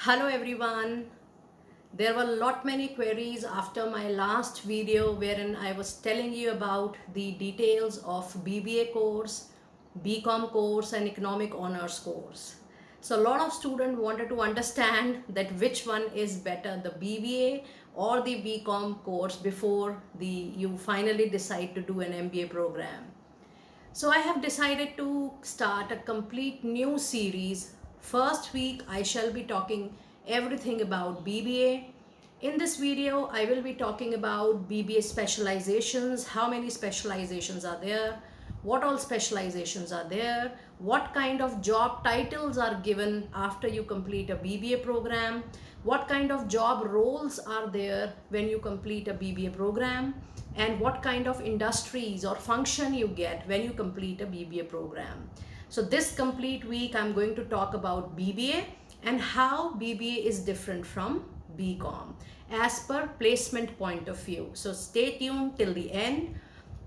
Hello everyone. There were a lot many queries after my last video wherein I was telling you about the details of BBA course, BCom course and economic honors course. So a lot of students wanted to understand that which one is better, the BBA or the BCom course before you finally decide to do an MBA program. So I have decided to start a complete new series. First week I shall be talking everything about BBA. In this video I will be talking about BBA specializations, how many specializations are there, what all specializations are there, what kind of job titles are given after you complete a BBA program, what kind of job roles are there when you complete a BBA program, and what kind of industries or function you get when you complete a BBA program. So this complete week I'm going to talk about BBA and how BBA is different from BCom as per placement point of view. So stay tuned till the end.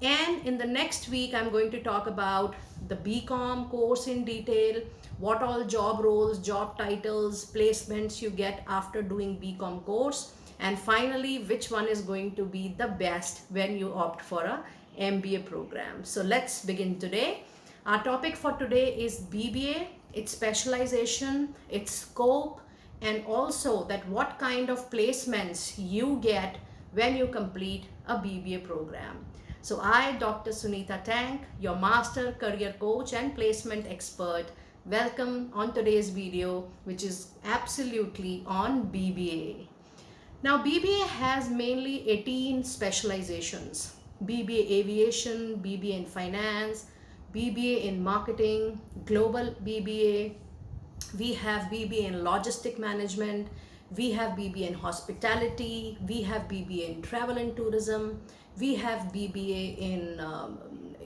And in the next week, I'm going to talk about the BCom course in detail, what all job roles, job titles, placements you get after doing BCom course, and finally, which one is going to be the best when you opt for a MBA program. So let's begin today. Our topic for today is BBA, its specialization, its scope, and also that what kind of placements you get when you complete a BBA program. So I, Dr. Sunita Tank, your master career coach and placement expert, welcome on today's video, which is absolutely on BBA. Now BBA has mainly 18 specializations: BBA Aviation, BBA in Finance, BBA in Marketing, Global BBA, we have BBA in Logistic Management, we have BBA in Hospitality, we have BBA in Travel and Tourism, we have BBA in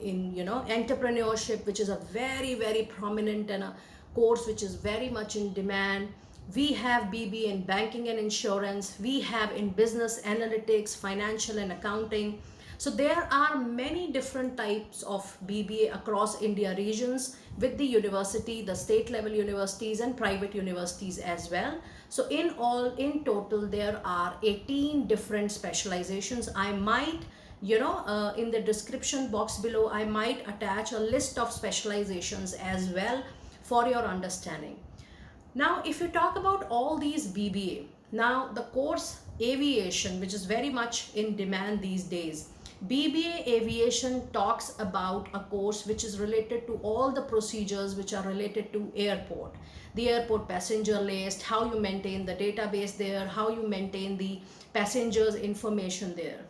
entrepreneurship, which is a very prominent and a course which is very much in demand. We have BBA in Banking and Insurance, we have in Business Analytics, Financial and Accounting. So there are many different types of BBA across India regions with the university, the state level universities and private universities as well. So in total, there are 18 different specializations. I might, in the description box below, I might attach a list of specializations as well for your understanding. Now, if you talk about all these BBA, now the course Aviation, which is very much in demand these days, BBA Aviation talks about a course which is related to all the procedures which are related to airport. The airport passenger list, how you maintain the database there, how you maintain the passengers information there.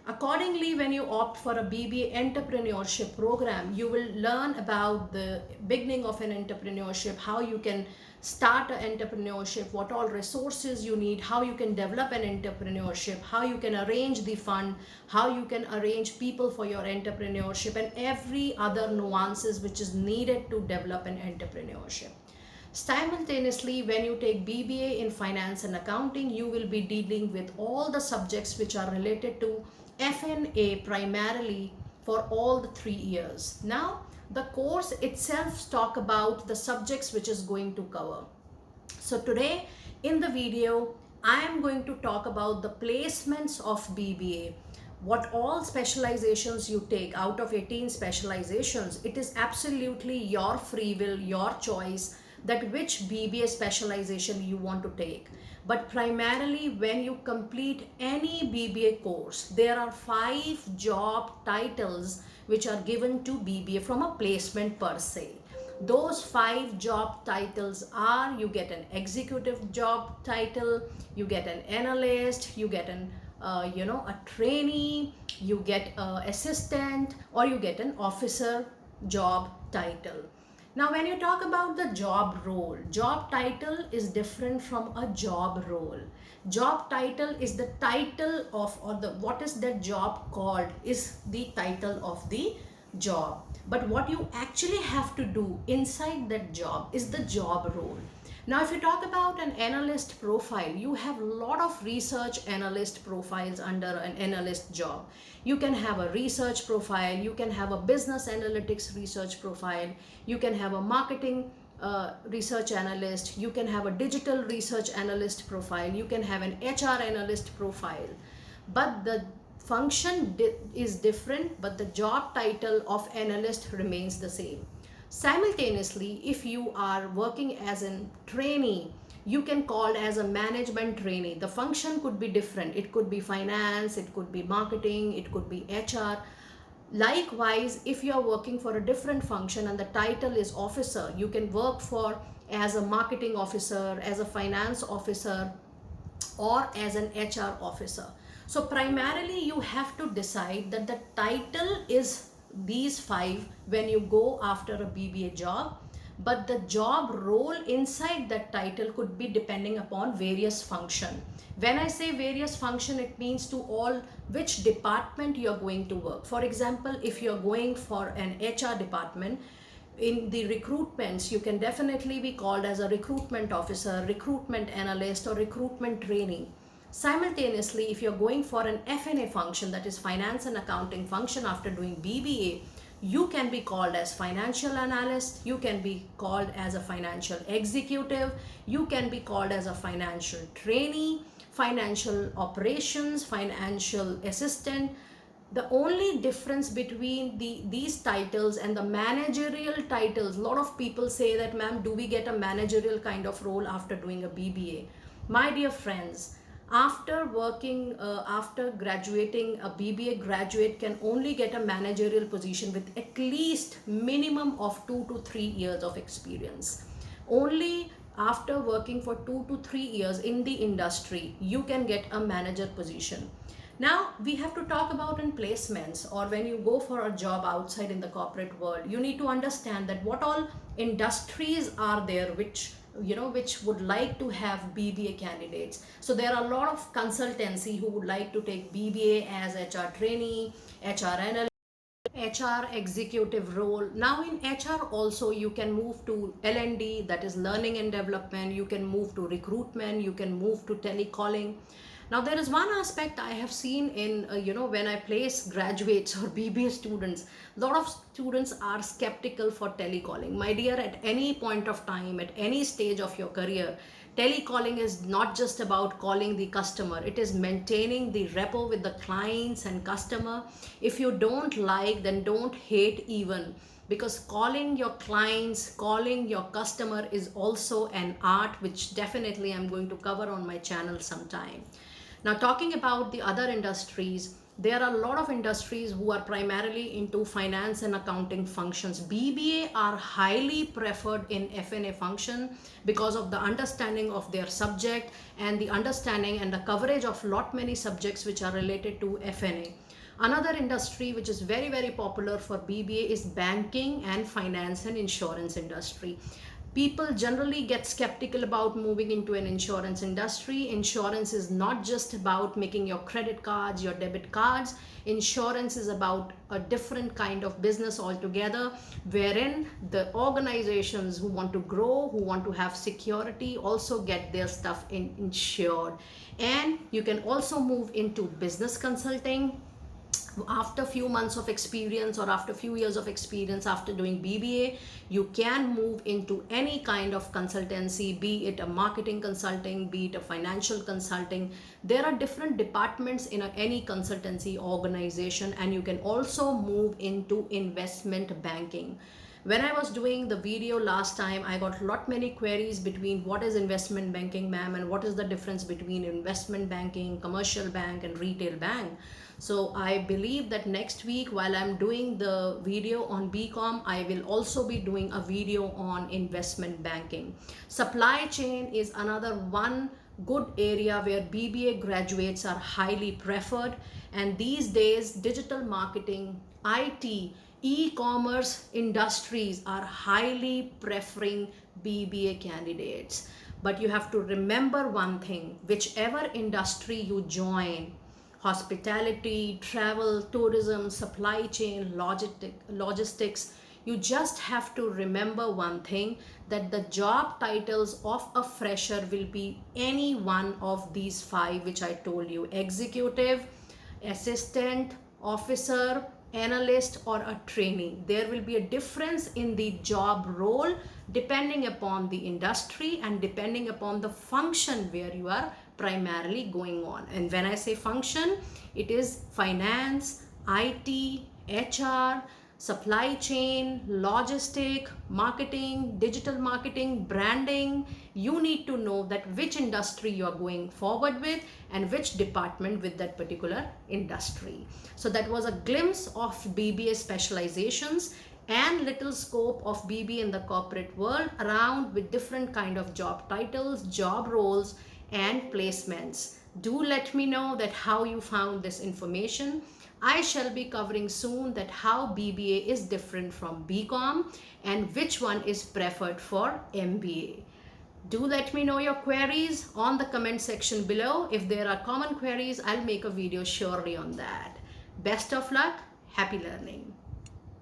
Accordingly, when you opt for a BBA entrepreneurship program, you will learn about the beginning of an entrepreneurship, how you can start an entrepreneurship, what all resources you need, how you can develop an entrepreneurship, how you can arrange the fund, how you can arrange people for your entrepreneurship, and every other nuances which is needed to develop an entrepreneurship. Simultaneously, when you take BBA in Finance and Accounting, you will be dealing with all the subjects which are related to F&A primarily for all the 3 years. Now, the course itself talk about the subjects which is going to cover. So today in the video, I am going to talk about the placements of BBA. What all specializations you take out of 18 specializations, it is absolutely your free will, your choice that which BBA specialization you want to take. But primarily when you complete any BBA course, there are 5 job titles which are given to BBA from a placement per se. Those 5 job titles are: you get an executive job title, you get an analyst, you get a trainee, you get an assistant, or you get an officer job title. Now, when you talk about the job role, job title is different from a job role. Job title is the title of, or the what is that job called is the title of the job. But what you actually have to do inside that job is the job role. Now, if you talk about an analyst profile, you have a lot of research analyst profiles under an analyst job. You can have a research profile, you can have a business analytics research profile, you can have a marketing research analyst, you can have a digital research analyst profile, you can have an HR analyst profile, but the function is different, but the job title of analyst remains the same. Simultaneously, if you are working as a trainee, you can call as a management trainee. The function could be different. It could be finance, it could be marketing, it could be HR. Likewise, if you are working for a different function and the title is officer, you can work for as a marketing officer, as a finance officer, or as an HR officer. So primarily you have to decide that the title is these five when you go after a BBA job, but the job role inside that title could be depending upon various function. When I say various function, it means to all which department you are going to work. For example, if you are going for an HR department, in the recruitments, you can definitely be called as a recruitment officer, recruitment analyst, or recruitment trainee. Simultaneously, if you're going for an F&A function, that is finance and accounting function, after doing BBA, you can be called as financial analyst, you can be called as a financial executive, you can be called as a financial trainee, financial operations, financial assistant. The only difference between these titles and the managerial titles, a lot of people say that, ma'am, do we get a managerial kind of role after doing a BBA? My dear friends, after working, after graduating, a BBA graduate can only get a managerial position with at least minimum of 2 to 3 years of experience. Only after working for 2 to 3 years in the industry, you can get a manager position. Now we have to talk about in placements, or when you go for a job outside in the corporate world, you need to understand that what all industries are there which would like to have BBA candidates. So there are a lot of consultancy who would like to take BBA as HR trainee, HR analyst, HR executive role. Now in HR also you can move to L&D, that is learning and development, you can move to recruitment, you can move to telecalling. Now there is one aspect I have seen in when I place graduates or BBA students, a lot of students are skeptical for telecalling. My dear, at any point of time, at any stage of your career, telecalling is not just about calling the customer, it is maintaining the rapport with the clients and customer. If you don't like, then don't hate even, because calling your clients, calling your customer is also an art, which definitely I'm going to cover on my channel sometime. Now, talking about the other industries, there are a lot of industries who are primarily into finance and accounting functions. BBA are highly preferred in F&A function because of the understanding of their subject and the understanding and the coverage of lot many subjects which are related to F&A. Another industry which is very, very popular for BBA is banking and finance and insurance industry. People generally get skeptical about moving into an insurance industry. Insurance is not just about making your credit cards, your debit cards. Insurance is about a different kind of business altogether, wherein the organizations who want to grow, who want to have security, also get their stuff insured. And you can also move into business consulting after few months of experience, or after few years of experience after doing BBA. You can move into any kind of consultancy, be it a marketing consulting, be it a financial consulting. There are different departments in any consultancy organization, and you can also move into investment banking. When I was doing the video last time, I got a lot many queries between what is investment banking, ma'am, and what is the difference between investment banking, commercial bank, and retail bank. So I believe that next week, while I'm doing the video on BCom, I will also be doing a video on investment banking. Supply chain is another one good area where BBA graduates are highly preferred. And these days, digital marketing, IT, e-commerce industries are highly preferring BBA candidates. But you have to remember one thing: whichever industry you join, hospitality, travel, tourism, supply chain, logistics, you just have to remember one thing, that the job titles of a fresher will be any one of these five which I told you: executive, assistant, officer, analyst, or a trainee. There will be a difference in the job role depending upon the industry and depending upon the function where you are primarily going on. And when I say function, it is finance, IT, HR, supply chain, logistic, marketing, digital marketing, branding. You need to know that which industry you are going forward with and which department with that particular industry. So that was a glimpse of BBA specializations and little scope of BBA in the corporate world around with different kind of job titles, job roles, and placements. Do let me know that how you found this information. I shall be covering soon that how BBA is different from BCom and which one is preferred for MBA. Do let me know your queries on the comment section below. If there are common queries, I'll make a video surely on that. Best of luck. Happy learning.